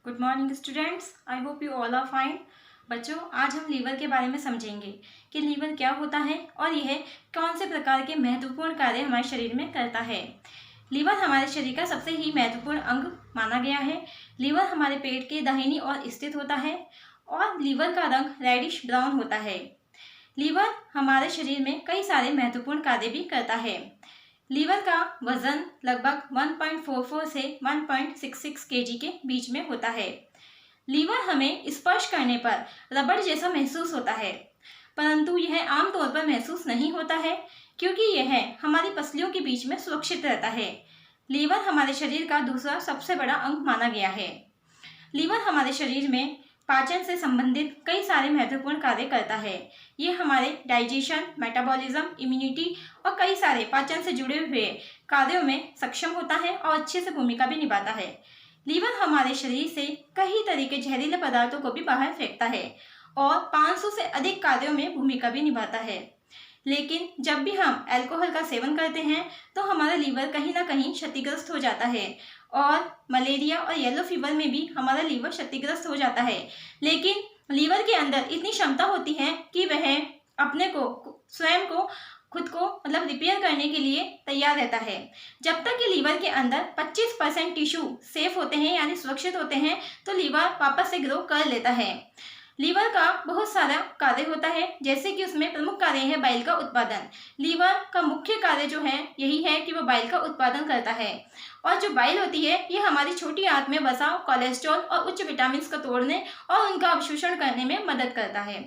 Good morning students, I hope you all are fine. बच्चों, आज हम लीवर के बारे में समझेंगे कि लीवर क्या होता है और यह कौन से प्रकार के महत्वपूर्ण कार्य हमारे शरीर में करता है। लीवर हमारे शरीर का सबसे ही महत्वपूर्ण अंग माना गया है। लीवर हमारे पेट के दाहिनी ओर स्थित होता है और लीवर का रंग रेडिश ब्राउन होता है। लीवर हमारे शरीर में कई सारे महत्वपूर्ण कार्य भी करता है। लीवर का वजन लगभग 1.44 से 1.66 केजी के बीच में होता है। लीवर हमें स्पर्श करने पर रबड़ जैसा महसूस होता है, परंतु यह आमतौर पर महसूस नहीं होता है क्योंकि यह हमारी पसलियों के बीच में सुरक्षित रहता है। लीवर हमारे शरीर का दूसरा सबसे बड़ा अंग माना गया है। लीवर हमारे शरीर में पाचन से संबंधित कई सारे महत्वपूर्ण कार्य करता है। ये हमारे डाइजेशन, मेटाबॉलिज्म, इम्यूनिटी और कई सारे पाचन से जुड़े हुए कार्यों में सक्षम होता है और अच्छे से भूमिका भी निभाता है। लीवर हमारे शरीर से कई तरह के जहरीले पदार्थों को भी बाहर फेंकता है और 500 से अधिक कार्यों में भूमिका भी निभाता है। लेकिन जब भी हम अल्कोहल का सेवन करते हैं तो हमारा लीवर कहीं ना कहीं क्षतिग्रस्त हो जाता है और मलेरिया और येलो फीवर में भी हमारा लीवर क्षतिग्रस्त हो जाता है। लेकिन लीवर के अंदर इतनी क्षमता होती है कि वह अपने को स्वयं को खुद को रिपेयर करने के लिए तैयार रहता है। जब तक कि लीवर के अंदर 25% टिश्यू सेफ होते हैं यानी सुरक्षित होते हैं तो लीवर वापस से ग्रो कर लेता है। लीवर का बहुत सारा कार्य होता है, जैसे कि उसमें प्रमुख कार्य है बाइल का उत्पादन। लीवर का मुख्य कार्य जो है यही है कि वह बाइल का उत्पादन करता है और जो बाइल होती है ये हमारी छोटी आंत में बसा कोलेस्ट्रॉल और उच्च विटामिन को तोड़ने और उनका अवशोषण करने में मदद करता है।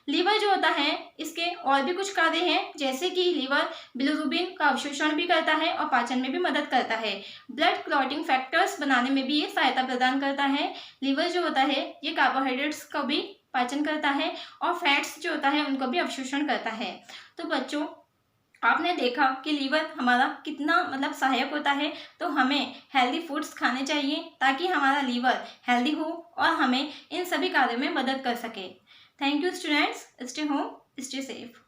लीवर जो होता है इसके और भी कुछ कार्य हैं, जैसे कि लीवर बिलिरुबिन का अवशोषण भी करता है और पाचन में भी मदद करता है। ब्लड क्लॉटिंग फैक्टर्स बनाने में भी ये सहायता प्रदान करता है। लीवर जो होता है ये कार्बोहाइड्रेट्स का भी पाचन करता है और फैट्स जो होता है उनको भी अवशोषण करता है। तो बच्चों, आपने देखा कि लीवर हमारा कितना सहायक होता है। तो हमें हेल्दी फूड्स खाने चाहिए ताकि हमारा लीवर हेल्दी हो और हमें इन सभी कार्यों में मदद कर सके। Thank you students, stay home, stay safe.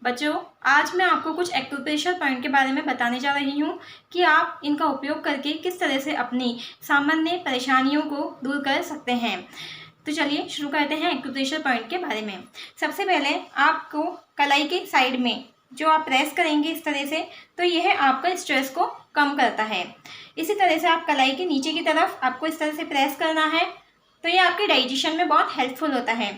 बच्चों, आज मैं आपको कुछ एक्यूप्रेशर पॉइंट के बारे में बताने जा रही हूँ कि आप इनका उपयोग करके किस तरह से अपनी सामान्य परेशानियों को दूर कर सकते हैं। तो चलिए शुरू करते हैं एक्यूप्रेशर पॉइंट के बारे में। सबसे पहले आपको कलाई के साइड में जो आप प्रेस करेंगे इस तरह से, तो यह आपका स्ट्रेस को कम करता है। इसी तरह से आप कलाई के नीचे की तरफ आपको इस तरह से प्रेस करना है, तो ये आपके डाइजेशन में बहुत हेल्पफुल होता है।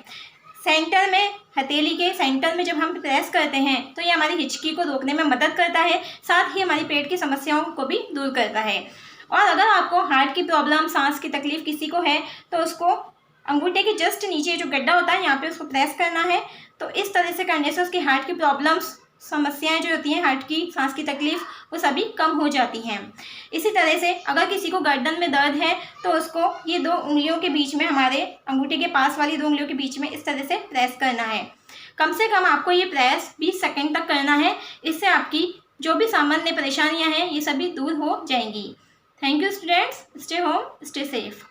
सेंटर में, हथेली के सेंटर में जब हम प्रेस करते हैं तो ये हमारी हिचकी को रोकने में मदद करता है, साथ ही हमारी पेट की समस्याओं को भी दूर करता है। और अगर आपको हार्ट की प्रॉब्लम, सांस की तकलीफ किसी को है तो उसको अंगूठे के जस्ट नीचे जो गड्ढा होता है यहाँ पे उसको प्रेस करना है। तो इस तरह से करने से उसकी हार्ट की प्रॉब्लम्स, समस्याएं जो होती हैं, हार्ट की, सांस की तकलीफ, वो सभी कम हो जाती हैं। इसी तरह से अगर किसी को गर्दन में दर्द है तो उसको ये 2 उंगलियों के बीच में, हमारे अंगूठे के पास वाली 2 उंगलियों के बीच में इस तरह से प्रेस करना है। कम से कम आपको ये प्रेस 20 सेकेंड तक करना है। इससे आपकी जो भी सामान्य परेशानियाँ हैं ये सभी दूर हो जाएंगी। Thank you students, stay home, stay safe.